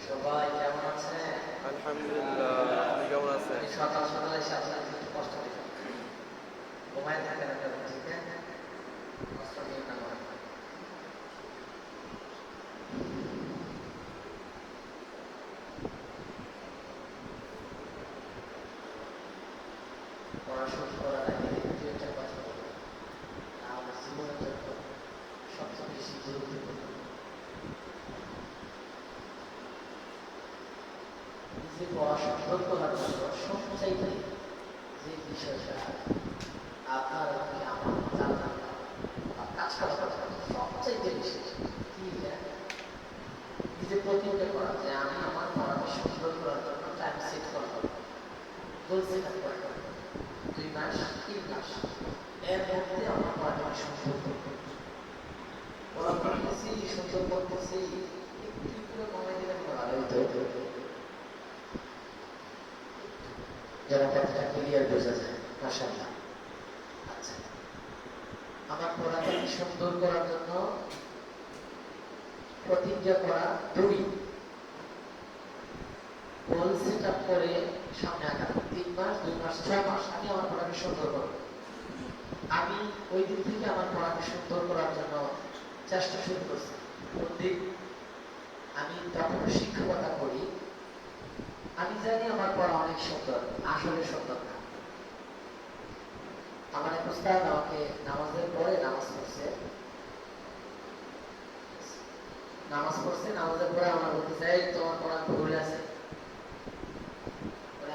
সবাই কেমন আছে? আলহামদুলিল্লাহ, আপনি কেমন আছেন? সকাল সকালে এসে আপনার একটু কষ্ট দিলাম, ঘুমায় থাকেন একটা ঠিক আছে, কষ্ট দিয়ে না হয়। পড়াশোনা করার আগে দু একটা কথা বলবো, আমার জীবনের জন্য সবচেয়ে বেশি গুরুত্বপূর্ণ নিজে পড়াশোনা শুরু করার জন্য সবচাইতে যে বিষয়টা আপনার এবং আমার জানা বা কাজ করা সবচাইতে বেশি কি নিজে প্রতিজ্ঞা করা যে আমি আমার পড়াশোনা শুরু করার জন্য টাইম সেট করবো, গোল সেট আপ করবো, 2 মাস 3 মাস এর মধ্যে আমার পড়াশোনা শুরু করবো। পড়া করতেছি সুন্দর করতেছি একটু কমে দিলেন ভালো হইতো, যেন কথাটা ক্লিয়ার বোঝা যায়। মাশাআল্লাহ। আচ্ছা, আমার পড়াটাকে সুন্দর করার জন্য প্রতিজ্ঞা করা 2, গোল সেট আপ করে সামনে আগানো 3 মাস 2 মাস 6 মাস আমি আমার পড়াকে সুন্দর করব। আমি ওই দিন থেকে আমার পড়াকে সুন্দর করার জন্য চেষ্টা শুরু করছি। প্রত্যেক আমি তখন শিক্ষকতা করি, আমি জানি আমার পড়া অনেক সুন্দর, আসলে সুন্দর না। আমার এক উস্তাদ আমাকে নামাজের পরে নামাজ পড়ছে, নামাজের পরে আমার বলতে চাই তোমার পড়া ভুল আছে।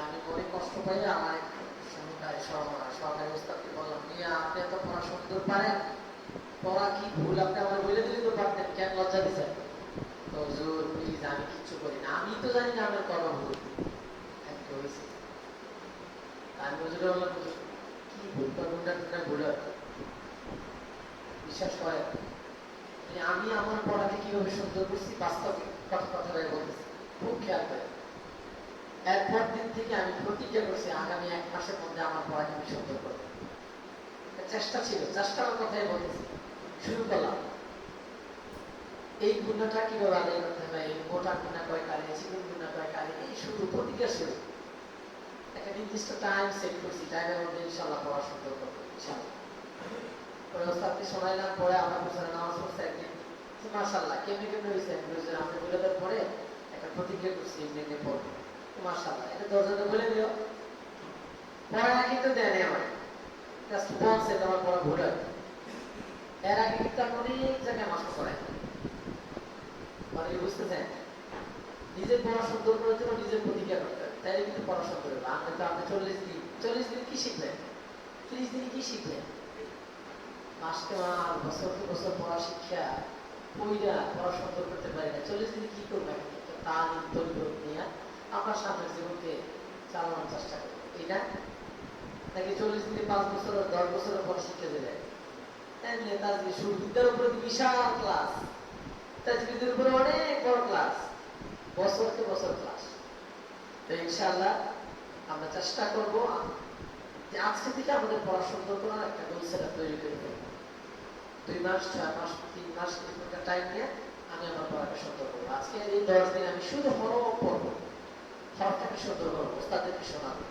আমি মনে কষ্ট পাই, আমার সহকারী উস্তাদকে বললাম, মিয়া আপনি এত পড়া সুন্দর পারেন, পড়া কি ভুল আপনি আমার বলে দিলে তো পারতেন, কেন লজ্জা দিচ্ছেন? তো হুজুর প্লিজ আমি কিচ্ছু করি না, আমি তো জানি না আমার পড়া ভুল। আমি হুজুরে বললাম কি ভুল করবেন, ভুল বিশ্বাস করেন আমি আমার পড়াকে কিভাবে সুন্দর করছি, বাস্তবে কথাটাই বলতেছি, খুব খেয়াল করে। এরপর দিন থেকে আমি প্রতিজ্ঞা করছি আগামী 1 মাসের মধ্যে আমার পড়াকে আমি সুন্দর করব। চেষ্টা ছিল, চেষ্টার কথাই বলতেছি, শুরু করলাম। এই গুণাটা কিভাবে আদায় করতে হবে, এই মোটা গুণা কয় কালে, চিকন গুণা কয় কালে, এই শুধু প্রতিজ্ঞা ছিল। একটা নির্দিষ্ট টাইম সেট করছি, টাইমের মধ্যে ইনশাল্লাহ পড়া সুন্দর করবো ইনশাল্লাহ। শোনাইলাম, পরে আমার পিছনে নামাজ পড়ছে একদিন, মাশাআল্লাহ কেমনি কেমনি হয়েছে, আপনি বলে দেওয়ার পরে একটা প্রতিজ্ঞা করছি এমনি এমনি পড়বো, মাশাআল্লাহ এটা 10 জনে বলে দিও। পড়া কিন্তু দেয়নি আমার, জাস্ট বলছে তোমার পড়া ভুল হয়। এর আগে কিন্তু আমি অনেক জায়গায় মাস্টার করাই, মানে বুঝতেছেন, নিজের পড়া সুন্দর করার জন্য নিজের প্রতিজ্ঞা করতে হবে, তাই কিন্তু পড়া সুন্দর হবে। আপনি তো আপনি 40 দিন কি শিখলেন, 30 দিনে কি শিখলেন? মাসকে মাস বছরকে বছর পড়া শিক্ষা ওইটা পড়া সুন্দর করতে পারি না, 40 দিনে কি করবো? তালিম তৈরি নিয়ে আমরা সামনের জীবনকে চালানোর চেষ্টা করি, এইটা নাকি 40 দিনে 5 বছর 10 বছরের পর শিখে দেবে। সুরবিদ্যার উপরে বিশাল ক্লাস, তাজবিদের উপরে অনেক বড় ক্লাস, বছরকে বছর ক্লাস। তো ইনশাআল্লাহ আমরা চেষ্টা করবো যে আজকে থেকে আমাদের পড়া সুন্দর করার একটা গোল সেটআপ তৈরি করে দেবো। 2 মাস 6 মাস 3 মাস একটা টাইম নিয়ে আমি আমার পড়াকে সুন্দর করবো। আজকে এই 10 দিন আমি শুধু হরফ পড়বো, হরফটাকে সুন্দর করবো, ওস্তাদেরকে শোনাবো।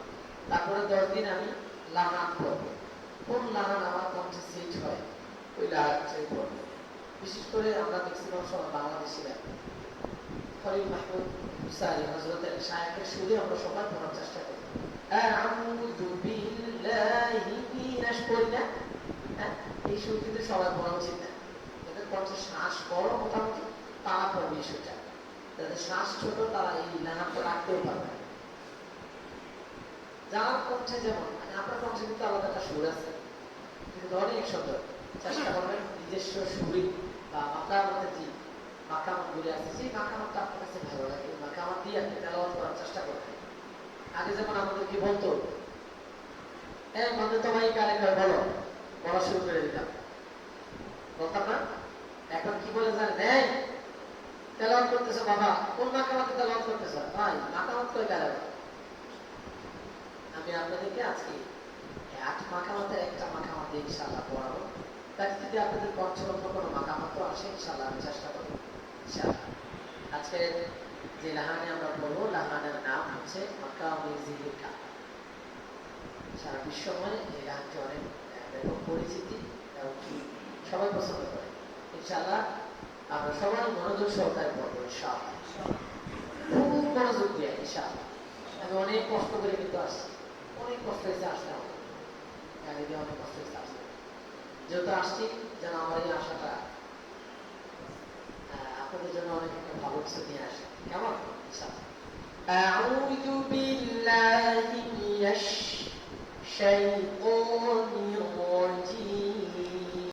তারপরে 10 দিন আমি লাহান পড়বো, কোন লাহান আমার কণ্ঠে সেট হয় ওই লাহানটাই পড়বো। বিশেষ করে আমরা ম্যাক্সিমাম সময় বাংলাদেশিরা খলিল মাহমুদ হুসাইনি হযরতের শায়েখের সুরে আমরা সবাই পড়ার চেষ্টা করি। আউযু বিল্লাহি মিনাশ পড়ি না, এই সুর কিন্তু সবাই পড়া উচিত না। যাদের কণ্ঠে শ্বাস বড় মোটামুটি তারা পড়বে এই সুরটা, যাদের শ্বাস ছোট তারা এই লাহানটা রাখতেও পারবে। যার কণ্ঠে যেমন, মানে আপনার কণ্ঠে কিন্তু আলাদা একটা সুর আছে, কিন্তু অনেক সুন্দর। চেষ্টা করবেন নিজস্ব সুরে বা মাকামতে যে মাকামত গুলি আছে, সেই মাকামতটা আপনার কাছে ভালো লাগে, এই মাকামত দিয়ে আপনি তেলাওয়াত করার চেষ্টা করবেন। আগে যেমন আমাদের কি বলতো, হ্যাঁ মানে তোমায় কারে কয় বলো, বলা শুরু করে দিতাম, বলতাম না। এখন কি বলে জানেন, হ্যাঁ তেলাওয়াত করতেছো বাবা, কোন মাকামতে তেলাওয়াত করতেছো ভাই, মাকামত কয় কারে? আমি আপনাদেরকে আজকে 8 মাকামাতের একটা মাকামাত ইনশাআল্লাহ পড়াবো। তাকে যদি আপনাদের কণ্ঠরোধ কোনো মাকামাত আসে ইনশাআল্লাহ আমি চেষ্টা করবো ইনশাআল্লাহ। আজকে যে লাহানে আমরা বলবো, লাহানের নাম হচ্ছে মাকামে জিকির কাবা। সারা বিশ্বময় এই লাহানটি অনেক ব্যাপক পরিচিতি এবং সবাই পছন্দ করে। ইনশাআল্লাহ আমরা সবাই মনোযোগ সহকারে পড়বো ইনশাআল্লাহ, খুব মনোযোগ দিয়ে ইনশাআল্লাহ। আমি অনেক কষ্ট করে কিন্তু আসছি, অনেক কষ্ট হয়েছে আসতে, আমার গাড়ি দিয়ে অনেক কষ্ট হয়েছে আসতে। যেহেতু আসছি যেন আমার এই আশাটা আপনাদের জন্য অনেক একটা ভালো কিছু নিয়ে আসে, কেমন? ইনশাআল্লাহ। أعوذ بالله من الشيطان الرجيم